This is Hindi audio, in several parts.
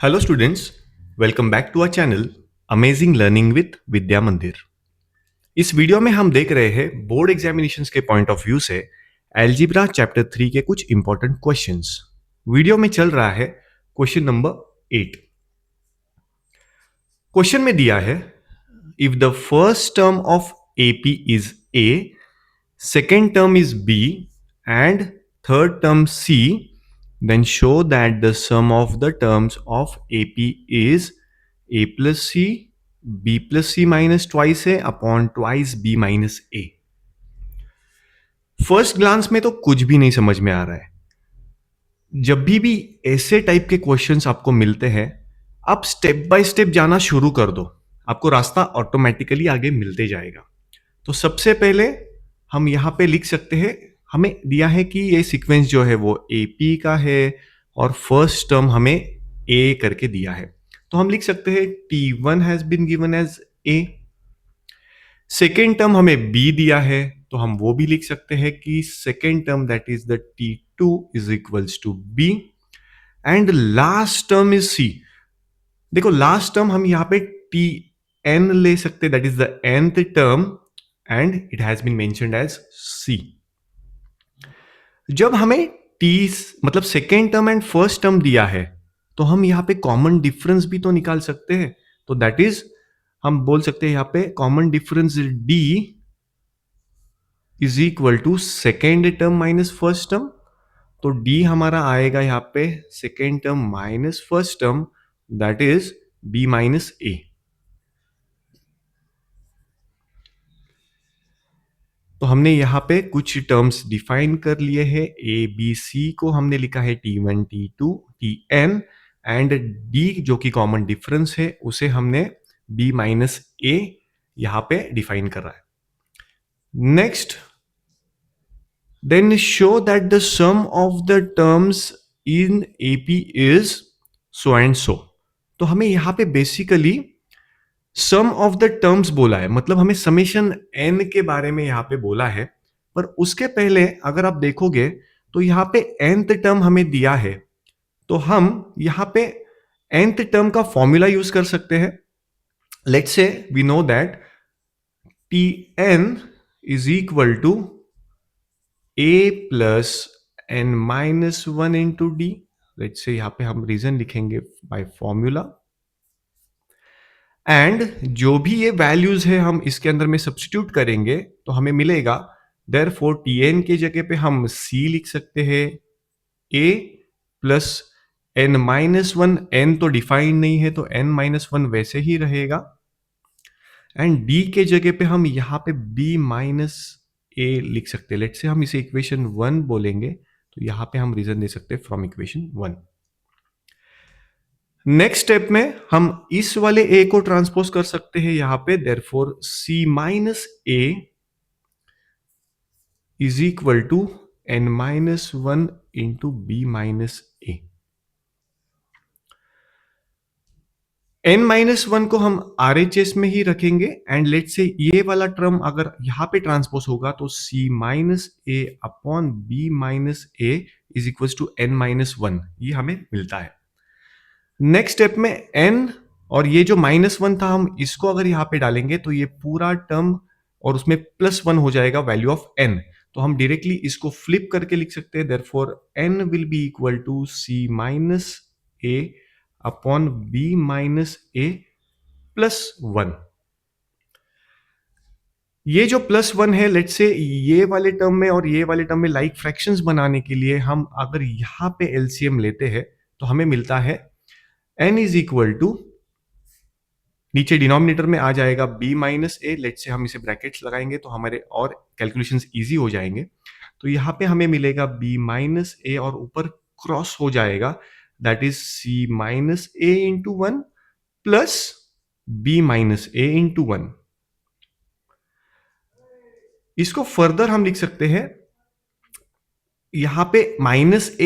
Hello students, welcome back to our channel amazing learning with Vidya Mandir. इस वीडियो में हम देख रहे हैं बोर्ड एग्जामिनेशंस के पॉइंट ऑफ व्यू से एल्जीब्रा चैप्टर 3 के कुछ इंपॉर्टेंट क्वेश्चंस। वीडियो में चल रहा है क्वेश्चन नंबर 8। क्वेश्चन में दिया है if the first term of AP is a, second term is B and third term C, then show that the sum of the terms of AP is A plus C, B plus C minus twice A upon twice B minus A। First glance में तो कुछ भी नहीं समझ में आ रहा है। जब भी ऐसे टाइप के क्वेश्चंस आपको मिलते हैं, आप स्टेप बाय स्टेप जाना शुरू कर दो, आपको रास्ता ऑटोमेटिकली आगे मिलते जाएगा। तो सबसे पहले हम यहां पे लिख सकते हैं, हमें दिया है कि ये सीक्वेंस जो है वो एपी का है और फर्स्ट टर्म हमें ए करके दिया है। तो हम लिख सकते हैं T1 has been given as A. Second term हमें बी दिया है, तो हम वो भी लिख सकते हैं कि second term that is the T2 is equals to B and last term is C. देखो लास्ट टर्म हम यहां पे Tn ले सकते, that is the nth term and it has been mentioned as C। जब हमें T मतलब second term and first term दिया है, तो हम यहां पे कॉमन डिफरेंस भी तो निकाल सकते हैं। तो दैट इज हम बोल सकते हैं यहां पे common difference D is equal to second term minus first term. तो D हमारा आएगा यहां पे second term minus first term, that is B minus A। तो हमने यहां पे कुछ टर्म्स डिफाइन कर लिए हैं। ए बी सी को हमने लिखा है T1 T2 Tn and D जो कि कॉमन डिफरेंस है उसे हमने B माइनस ए यहां पे डिफाइन कर रहा है। Next, then show that the sum of the terms in AP is so and so. तो हमें यहां पे basically sum of the terms बोला है, मतलब हमें समेशन n के बारे में यहां पे बोला है। पर उसके पहले अगर आप देखोगे तो यहां पे nth टर्म हमें दिया है, तो हम यहां पे nth टर्म का फॉर्मूला यूज कर सकते हैं। Let's say we know that Tn is equal to a plus n minus one into D. Let's say यहां पे हम रीजन लिखेंगे बाय फॉर्मूला एंड जो भी ये वैल्यूज है हम इसके अंदर में सब्स्टिट्यूट करेंगे तो हमें मिलेगा, देयरफॉर Tn के जगह पे हम C लिख सकते हैं A plus n minus one. n तो डिफाइंड नहीं है तो n माइनस वन वैसे ही रहेगा एंड D के जगह पे हम यहां पे B माइनस ए लिख सकते हैं। लेट्स से हम इसे इक्वेशन 1 बोलेंगे, तो यहां पे हम रीजन दे सकते हैं फ्रॉम इक्वेशन 1। नेक्स्ट स्टेप में हम इस वाले ए को ट्रांसपोज कर सकते हैं यहां पे, therefore C minus A is equal to n minus one into B minus A. n minus one को हम RHS में ही रखेंगे एंड लेट से ये वाला टर्म अगर यहां पे ट्रांसपोज होगा तो C minus A upon B minus A is equal to n minus one, ये हमें मिलता है। नेक्स्ट स्टेप में n और ये जो माइनस वन था हम इसको अगर यहां पे डालेंगे तो ये पूरा टर्म और उसमें प्लस वन हो जाएगा वैल्यू ऑफ n। तो हम डायरेक्टली इसको फ्लिप करके लिख सकते हैं, therefore n will be equal to C minus A upon B minus A plus one. ये जो प्लस वन है, लेट्स से ये वाले टर्म में और ये वाले टर्म में लाइक फ्रैक्शंस बनाने के लिए हम अगर यहां पे एलसीएम लेते हैं तो हमें मिलता है n इज इक्वल टू, नीचे डिनोमिनेटर में आ जाएगा b minus A. Let say हम इसे ब्रैकेट्स लगाएंगे तो हमारे और कैलकुलेशंस इजी हो जाएंगे। तो यहां पे हमें मिलेगा b माइनस ए और ऊपर क्रॉस हो जाएगा, that is c minus A into one plus b minus A into one. इसको फर्दर हम लिख सकते हैं, यहां पे माइनस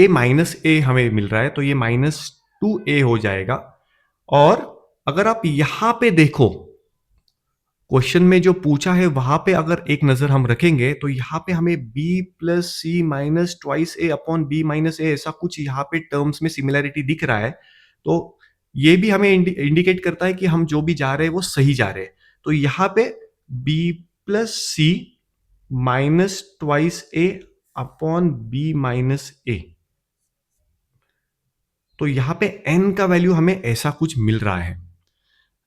ए हमें मिल रहा है तो ये माइनस टू ए हो जाएगा। और अगर आप यहां पे देखो क्वेश्चन में जो पूछा है वहां पे अगर एक नजर हम रखेंगे तो यहां पे हमें b plus C minus twice A upon B minus ए ऐसा कुछ यहां पे टर्म्स में सिमिलैरिटी दिख रहा है। तो ये भी हमें इंडिकेट करता है कि हम जो भी जा रहे हैं वो सही जा रहे हैं। तो यहाँ पे B plus C minus twice A upon B minus ए, तो यहां पे n का वैल्यू हमें ऐसा कुछ मिल रहा है।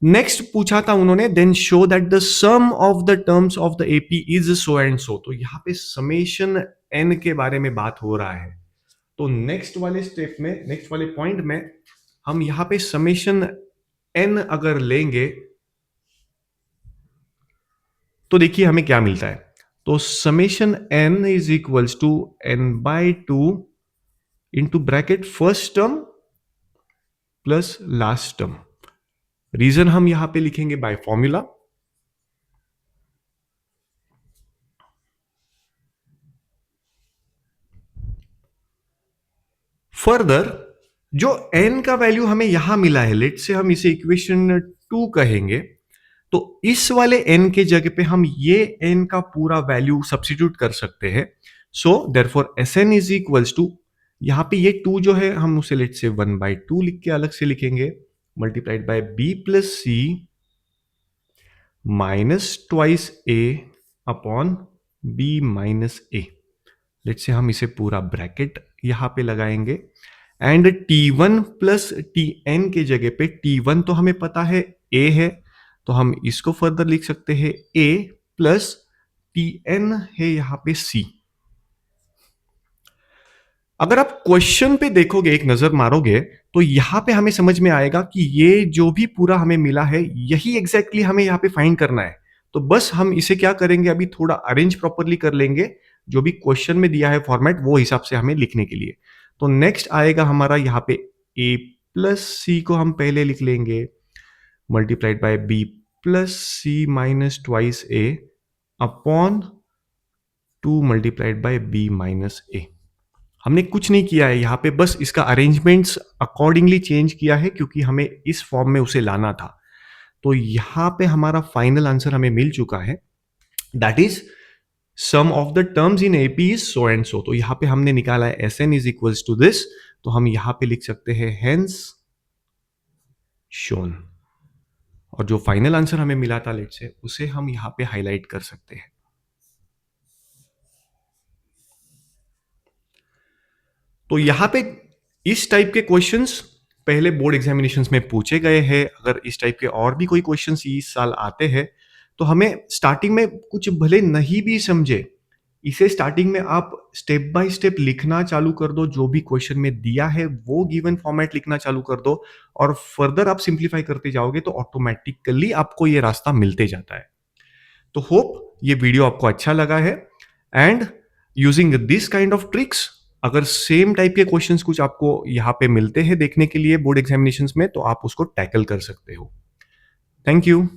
नेक्स्ट पूछा था उन्होंने, then show that the sum of the terms of the AP is so and so. तो यहां पे समेशन n के बारे में बात हो रहा है। तो नेक्स्ट वाले स्टेप में, नेक्स्ट वाले पॉइंट में हम यहां पे समेशन n अगर लेंगे तो देखिए हमें क्या मिलता है। तो summation n is equals to n/2 into bracket first term plus last term. Reason हम यहां पे लिखेंगे बाय फॉर्मूला। फर्दर जो n का वैल्यू हमें यहां मिला है, लेट से हम इसे इक्वेशन 2 कहेंगे, तो इस वाले n के जगह पे हम ये n का पूरा वैल्यू सब्स्टिट्यूट कर सकते हैं। So therefore Sn is equals to, यहां पे ये 2 जो है हम उसे लेट से 1/2 लिख के अलग से लिखेंगे, multiplied by b plus C minus twice A upon B minus A. Let say हम इसे पूरा ब्रैकेट यहां पे लगाएंगे एंड T1 प्लस Tn के जगह पे T1 तो हमें पता है A है, तो हम इसको फर्दर लिख सकते हैं A प्लस Tn है यहां पे C। अगर आप क्वेश्चन पे देखोगे, एक नजर मारोगे, तो यहां पे हमें समझ में आएगा कि ये जो भी पूरा हमें मिला है यही एग्जैक्टली हमें यहां पे फाइंड करना है। तो बस हम इसे क्या करेंगे, अभी थोड़ा अरेंज प्रॉपरली कर लेंगे, जो भी क्वेश्चन में दिया है फॉर्मेट वो हिसाब से हमें लिखने के लिए। तो नेक्स्ट आएगा हमारा यहाँ पे a प्लस सी को हम पहले लिख लेंगे, multiplied by b plus C minus twice A upon 2 multiplied by b minus A. हमने कुछ नहीं किया है यहाँ पे, बस इसका अरेंजमेंट्स अकॉर्डिंगली चेंज किया है क्योंकि हमें इस फॉर्म में उसे लाना था। तो यहाँ पे हमारा फाइनल आंसर हमें मिल चुका है, that is sum of the terms in AP is so and so. तो यहाँ पे हमने निकाला है Sn is equals to this, तो हम यहाँ पे लिख सकते हैं हेंस शोन। और जो फाइनल आंसर हमें मिला था लेट से, उसे हम यहाँ पे हाईलाइट कर सकते हैं। तो यहां पे इस टाइप के क्वेश्चंस पहले बोर्ड एग्जामिनेशंस में पूछे गए हैं। अगर इस टाइप के और भी कोई क्वेश्चंस इस साल आते हैं तो हमें स्टार्टिंग में कुछ भले नहीं भी समझे, इसे स्टार्टिंग में आप स्टेप बाय स्टेप लिखना चालू कर दो, जो भी क्वेश्चन में दिया है वो गिवन फॉर्मेट लिखना चालू कर दो, और फर्दर आप सिंप्लीफाई करते जाओगे तो ऑटोमेटिकली आपको ये रास्ता मिलते जाता है। तो होप ये वीडियो आपको अच्छा लगा है, and using this kind of tricks अगर सेम टाइप के क्वेश्चंस कुछ आपको यहाँ पे मिलते हैं देखने के लिए बोर्ड एग्जामिनेशंस में, तो आप उसको टैकल कर सकते हो। Thank you.